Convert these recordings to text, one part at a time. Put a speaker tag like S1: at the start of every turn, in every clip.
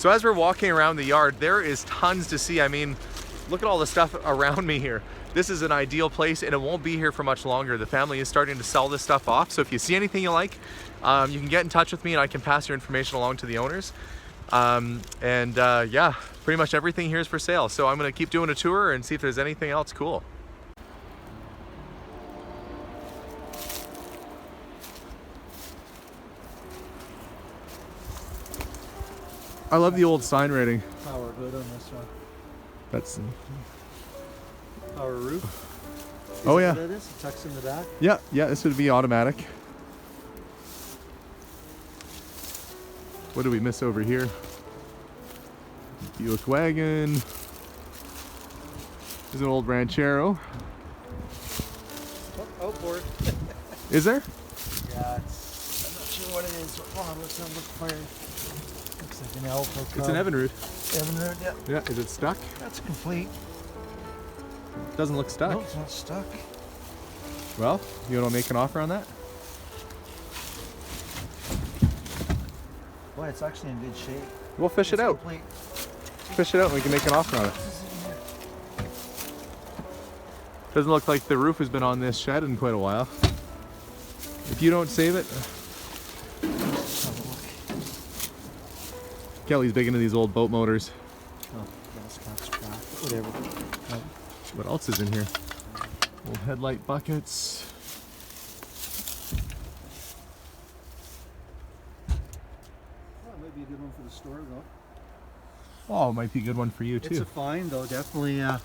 S1: So as we're walking around the yard, there is tons to see. I mean, look at all the stuff around me here. This is an ideal place and it won't be here for much longer. The family is starting to sell this stuff off. So if you see anything you like, you can get in touch with me and I can pass your information along to the owners. Yeah, pretty much everything here is for sale. So I'm gonna keep doing a tour and see if there's anything else cool. I love the old sign rating.
S2: Power hood on this one.
S1: That's
S2: Power roof.
S1: Oh yeah.
S2: It is? It tucks in the back.
S1: Yeah, this would be automatic. What do we miss over here? Buick wagon. There's an old Ranchero.
S2: Oh, outboard.
S1: Is there?
S2: Yeah, it's, I'm not sure what it is. What model it's on? Look for. Looks like an Alpha Cub.
S1: It's an Evinrude.
S2: Evinrude, yeah.
S1: Yeah, is it stuck?
S2: That's complete.
S1: Doesn't look stuck.
S2: No, it's not stuck.
S1: Well, you want to make an offer on that?
S2: Boy, it's actually in good shape.
S1: We'll fish it out.
S2: Complete.
S1: Fish it out and we can make an offer on it. Doesn't look like the roof has been on this shed in quite a while. If you don't save it. Kelly's big into these old boat motors.
S2: Oh, that's cracked. Whatever.
S1: What else is in here? Old headlight buckets.
S2: Well, it might be a good one for the store, though.
S1: Oh, it might be a good one for you too.
S2: It's a find, though. Definitely not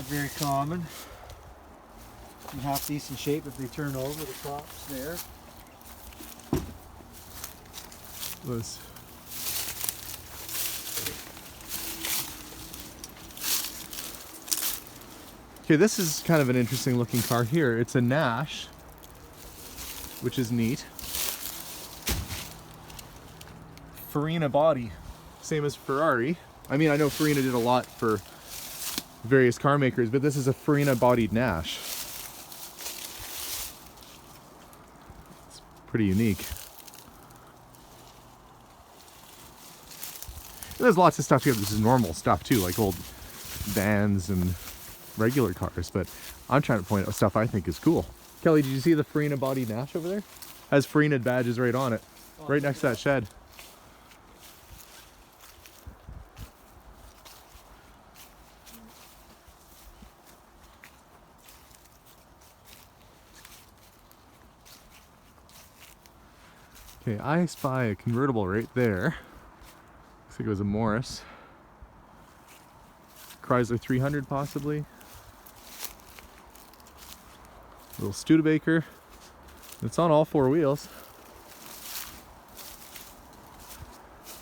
S2: very common. In half decent shape if they turn over. The top's there.
S1: Was okay, this is kind of an interesting looking car here. It's a Nash, which is neat. Farina body, same as Ferrari. I mean, I know Farina did a lot for various car makers, but this is a Farina bodied Nash. It's pretty unique. There's lots of stuff here. This is normal stuff too, like old vans and regular cars, but I'm trying to point out stuff I think is cool. Kelly, did you see the Farina body Nash over there? Has Farina badges right on it, right next to that shed. Okay, I spy a convertible right there. Looks like it was a Morris. Chrysler 300 possibly. Little Studebaker. It's on all four wheels.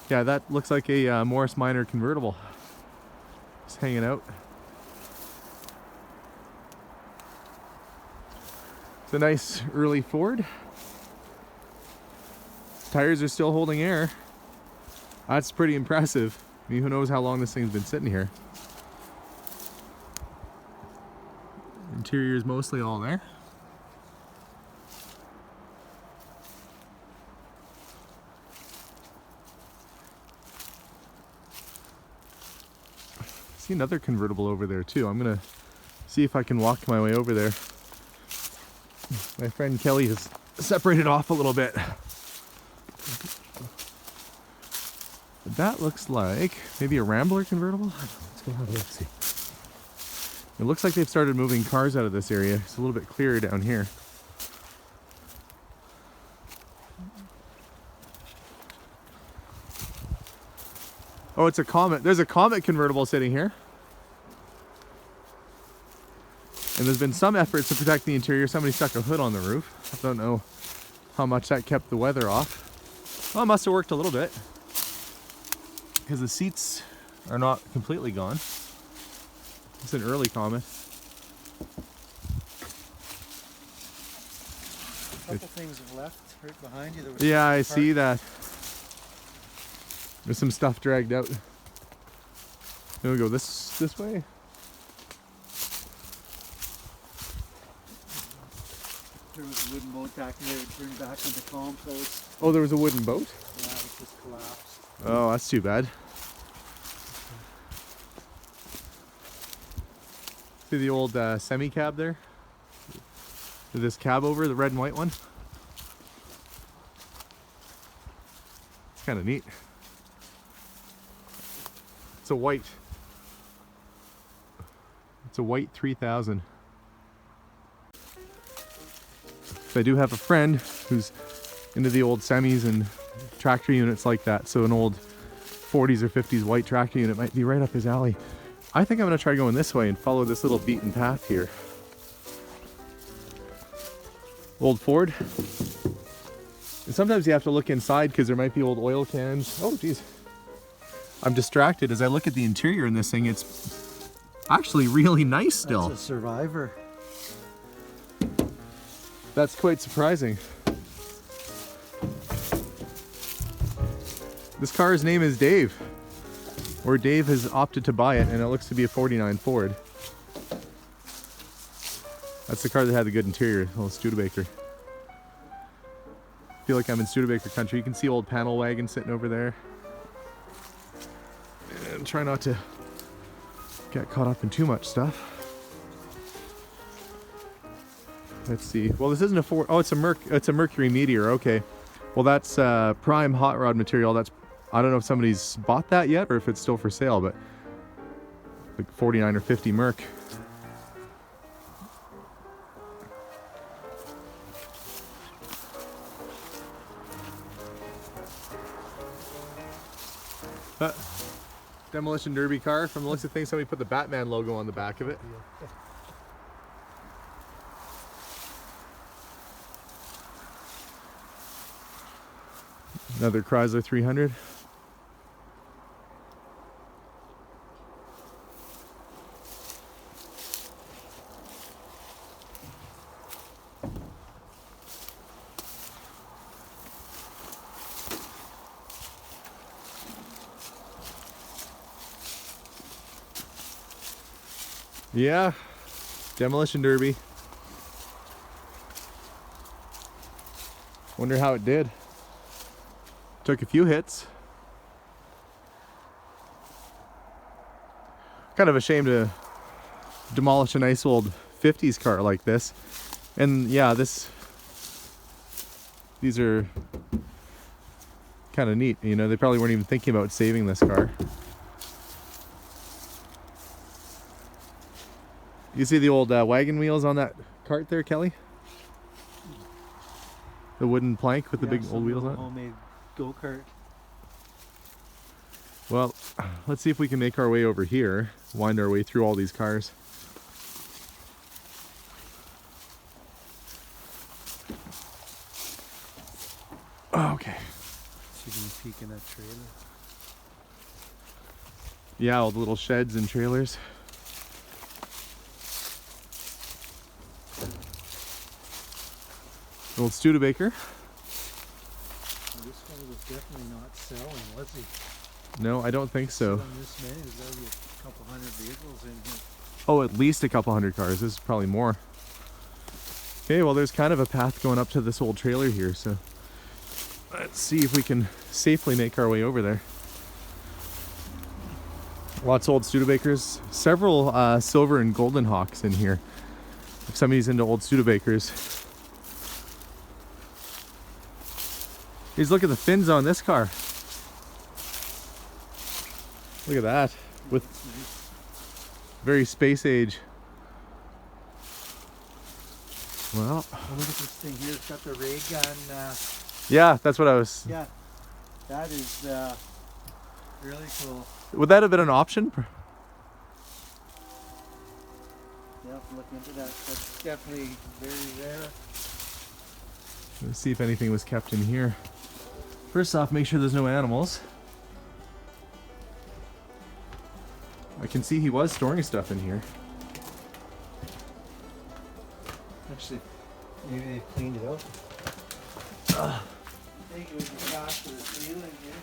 S1: Yeah, that looks like a Morris Minor convertible. Just hanging out. It's a nice early Ford. Tires are still holding air. That's pretty impressive. I mean, who knows how long this thing's been sitting here. Interior is mostly all there. See another convertible over there too. I'm gonna see if I can walk my way over there. My friend Kelly has separated off a little bit. That looks like maybe a Rambler convertible. Let's go have a look, see. It looks like they've started moving cars out of this area. It's a little bit clearer down here. Oh, it's a Comet. There's a Comet convertible sitting here. And there's been some efforts to protect the interior. Somebody stuck a hood on the roof. I don't know how much that kept the weather off. Well, it must have worked a little bit, because the seats are not completely gone. It's an early Comet.
S2: A couple things have left right behind you.
S1: Yeah, I see that. There's some stuff dragged out. Then we go this way.
S2: There was a wooden boat back there that turned back into compost.
S1: Oh, there was a wooden boat?
S2: Yeah, it just collapsed.
S1: Oh, that's too bad. See the old semi cab there? This cab over, the red and white one? It's kind of neat. It's a white 3000. So I do have a friend who's into the old semis and tractor units like that. So an old 40s or 50s white tractor unit might be right up his alley. I think I'm gonna try going this way and follow this little beaten path here. Old Ford. And sometimes you have to look inside because there might be old oil cans. Oh geez. I'm distracted as I look at the interior in this thing. It's actually really nice still.
S2: That's a Survivor.
S1: That's quite surprising. This car's name is Dave. Or Dave has opted to buy it, and it looks to be a 49 Ford. That's the car that had the good interior, little Studebaker. I feel like I'm in Studebaker country. You can see old panel wagon sitting over there. And try not to get caught up in too much stuff. Let's see. Well, this isn't a Ford. Oh, it's a Mercury Meteor. Okay. Well, that's prime hot rod material. That's, I don't know if somebody's bought that yet or if it's still for sale, but like 49 or 50 Merc. Demolition Derby car. From the looks of things, somebody put the Batman logo on the back of it. Another Chrysler 300. Yeah, Demolition Derby. Wonder how it did. Took a few hits. Kind of a shame to demolish a nice old 50s car like this. And yeah, these are kind of neat. You know, they probably weren't even thinking about saving this car. You see the old wagon wheels on that cart there, Kelly? The wooden plank with the big old wheels on it?
S2: Homemade go-kart.
S1: Well, let's see if we can make our way over here, wind our way through all these cars. Okay.
S2: So you can peek in that trailer.
S1: Yeah, all the little sheds and trailers. Old Studebaker.
S2: Well, this one was definitely not selling, was he?
S1: No, I don't think so.
S2: Selling this many, there's gotta be a couple hundred vehicles in here.
S1: Oh, at least a couple hundred cars. This is probably more. Okay, well there's kind of a path going up to this old trailer here, so let's see if we can safely make our way over there. Lots of old Studebakers. Several silver and golden hawks in here. If somebody's into old Studebakers. Here's look at the fins on this car. Look at that. With very space age. Well,
S2: Look at this thing here. It's got the ray gun.
S1: yeah, that's what I was.
S2: Yeah, that is really cool.
S1: Would that have been an option?
S2: Yeah, look into that. That's definitely very rare.
S1: Let's see if anything was kept in here. First off, make sure there's no animals. I can see he was storing stuff in here.
S2: Actually, maybe they cleaned it out. I think it was attached to the ceiling here.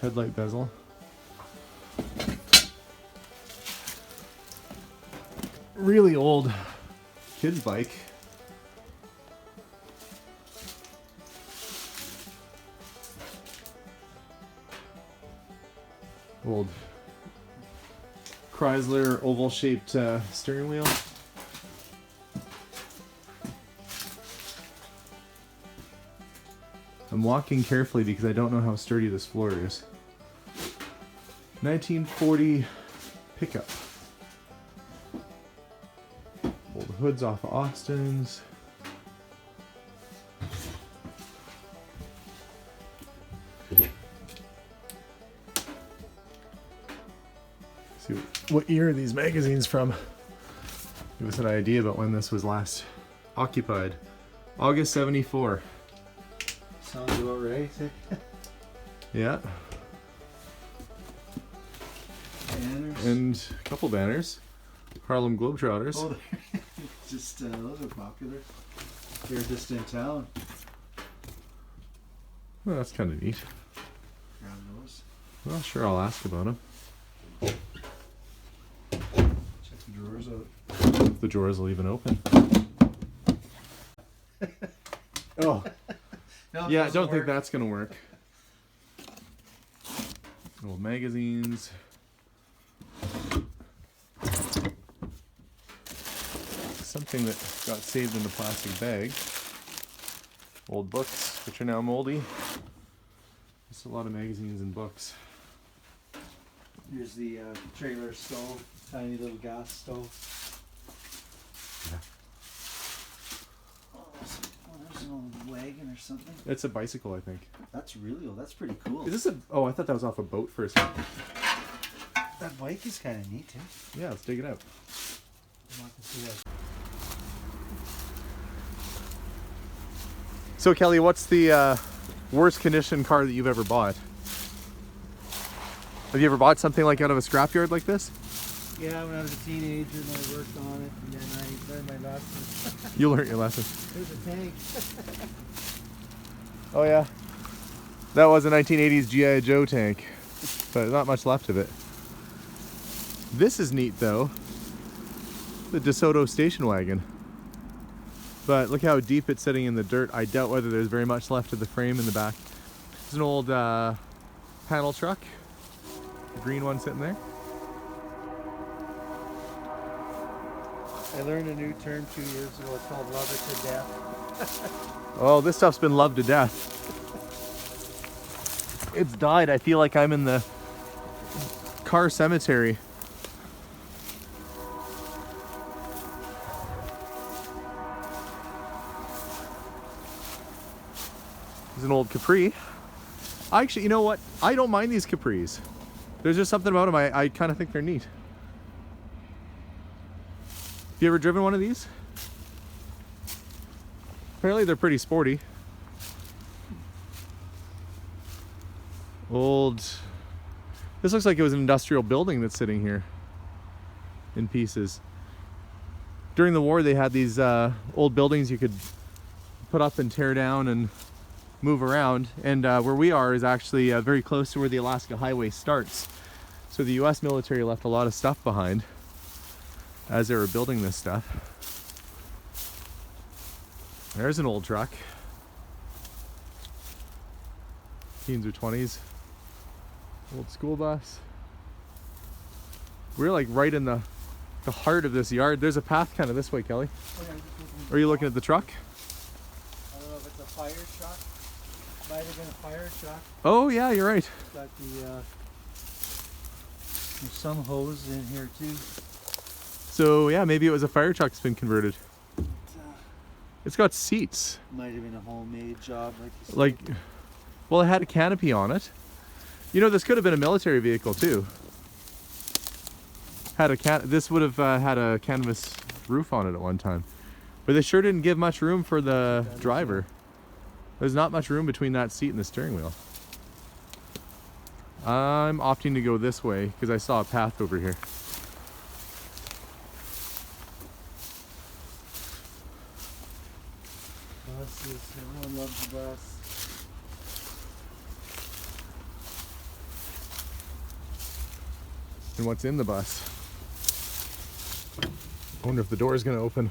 S1: Headlight bezel. Really old kid's bike. Old Chrysler oval-shaped steering wheel. I'm walking carefully because I don't know how sturdy this floor is. 1940 pickup. Old hoods off of Austin's. See what year are these magazines from? Give us an idea about when this was last occupied. August 74.
S2: Sounds about right.
S1: Yeah.
S2: Banners.
S1: And a couple banners. Harlem Globetrotters.
S2: Oh, they're just those are popular. They're just in town.
S1: Well, that's kind of neat.
S2: Grab those.
S1: Well, sure, I'll ask about them.
S2: Check the drawers out.
S1: If the drawers will even open. Oh.
S2: No,
S1: Yeah, I
S2: those
S1: don't
S2: will
S1: think
S2: work.
S1: that's gonna work. Old magazines. Something that got saved in a plastic bag. Old books, which are now moldy. Just a lot of magazines and books.
S2: Here's the trailer stove, tiny little gas stove.
S1: Yeah.
S2: Oh, there's an old wagon or something.
S1: It's a bicycle, I think.
S2: That's really old. That's pretty cool.
S1: Is this a... Oh, I thought that was off a boat for a second.
S2: That bike is kind of neat too.
S1: Yeah, let's dig it out.
S2: I want to see that.
S1: So, Kelly, what's the worst condition car that you've ever bought? Have you ever bought something like out of a scrapyard like this?
S2: Yeah, when I was a teenager and I worked on it, and then I learned my lesson.
S1: You learned your lesson.
S2: There's a tank.
S1: Oh, yeah. That was a 1980s G.I. Joe tank, but not much left of it. This is neat, though. The DeSoto station wagon. But look how deep it's sitting in the dirt. I doubt whether there's very much left of the frame in the back. It's an old panel truck. The green one sitting there.
S2: I learned a new term 2 years ago. It's called love it to death.
S1: Oh, this stuff's been loved to death. It's died. I feel like I'm in the car cemetery. There's an old Capri. Actually, you know what? I don't mind these Capris. There's just something about them. I kind of think they're neat. Have you ever driven one of these? Apparently they're pretty sporty. Old... This looks like it was an industrial building that's sitting here in pieces. During the war they had these old buildings you could put up and tear down and move around, and where we are is actually very close to where the Alaska Highway starts. So the US military left a lot of stuff behind as they were building this stuff. There's an old truck. Teens or 20s. Old school bus. We're like right in the heart of this yard. There's a path kind of this way, Kelly. Are you looking at the truck?
S2: I don't know if it's a fire truck. Might have been a fire truck.
S1: Oh yeah, you're right.
S2: It's got the there's some hose in here too.
S1: So yeah, maybe it was a fire truck that's been converted. It's got seats.
S2: Might have been a homemade job, like you said.
S1: Like, well, it had a canopy on it. You know, this could have been a military vehicle too. This would have had a canvas roof on it at one time, but they sure didn't give much room for the driver. There's not much room between that seat and the steering wheel. I'm opting to go this way because I saw a path over here.
S2: Buses, everyone loves the bus.
S1: And what's in the bus? I wonder if the door is going to open.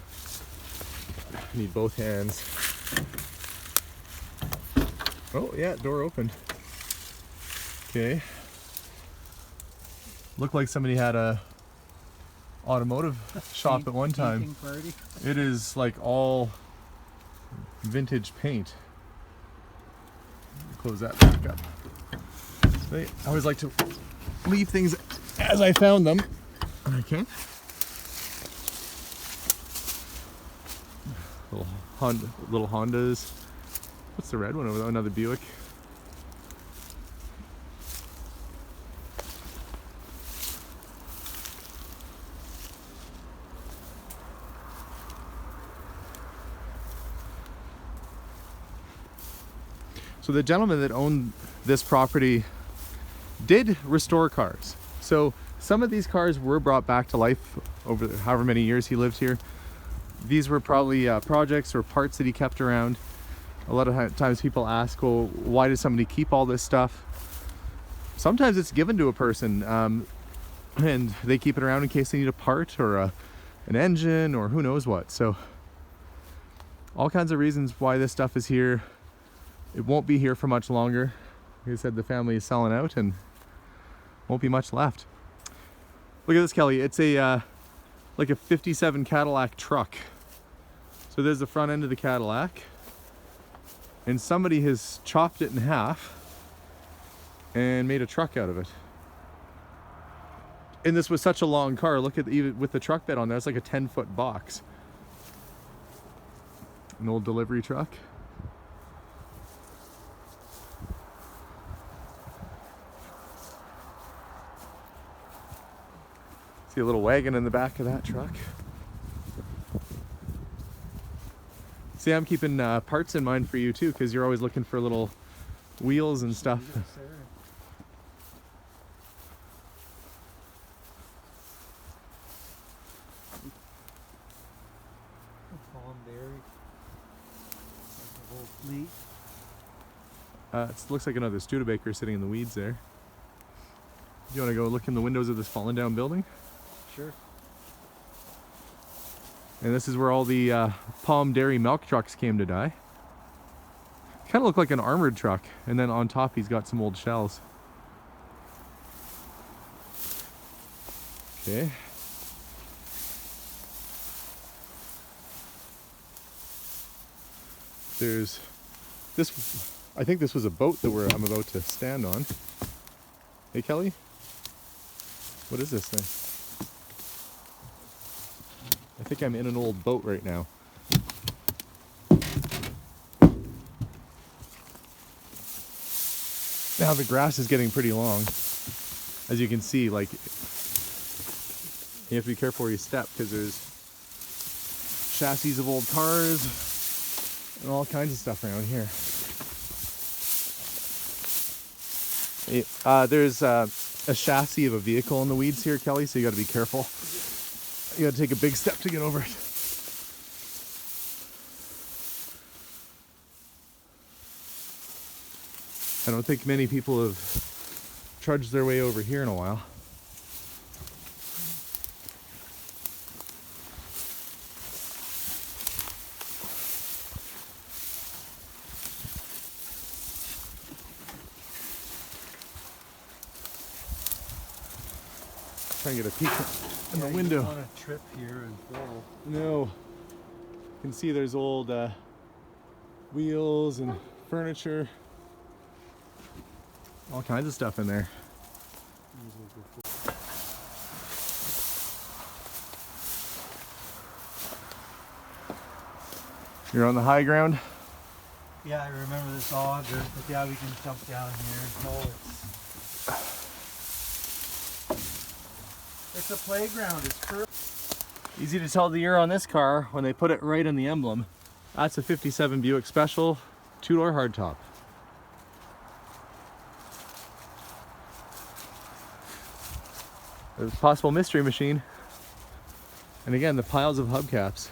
S1: I need both hands. Oh yeah, door opened. Okay. Looked like somebody had a automotive shop at one time.
S2: Painting party.
S1: It is like all vintage paint. Close that back up. I always like to leave things as I found them. Okay. Little Hondas. What's the red one over there? Another Buick. So the gentleman that owned this property did restore cars. So some of these cars were brought back to life over however many years he lived here. These were probably projects or parts that he kept around. A lot of times people ask, well, why does somebody keep all this stuff? Sometimes it's given to a person and they keep it around in case they need a part or an engine or who knows what. So all kinds of reasons why this stuff is here. It won't be here for much longer. Like I said, the family is selling out and won't be much left. Look at this, Kelly. It's a like a 57 Cadillac Truck. So there's the front end of the Cadillac. And somebody has chopped it in half and made a truck out of it. And this was such a long car. Look at even with the truck bed on there, it's like a 10-foot box. An old delivery truck. See a little wagon in the back of that truck. See, I'm keeping parts in mind for you too, because you're always looking for little wheels and stuff.
S2: Yes, sir. Palm berry. The whole fleet.
S1: It looks like another Studebaker sitting in the weeds there. You want to go look in the windows of this fallen down building?
S2: Sure.
S1: And this is where all the Palm Dairy milk trucks came to die. Kind of look like an armored truck, and then on top he's got some old shells. Okay. There's this, I think this was a boat that I'm about to stand on. Hey Kelly? What is this thing? I think I'm in an old boat right now. Now the grass is getting pretty long. As you can see, like, you have to be careful where you step because there's chassis of old cars and all kinds of stuff around here. There's a chassis of a vehicle in the weeds here, Kelly, so you got to be careful. You got to take a big step to get over it. I don't think many people have trudged their way over here in a while. Try and get a peek in the window.
S2: You don't want to trip here and fall.
S1: No. You can see there's old wheels and furniture. All kinds of stuff in there. You're on the high ground?
S2: Yeah, I remember this all, but yeah, we can jump down here. No, it's a playground. It's perfect.
S1: Easy to tell the year on this car when they put it right in the emblem. That's a 57 Buick Special, 2-door hardtop. There's a possible mystery machine. And again, the piles of hubcaps.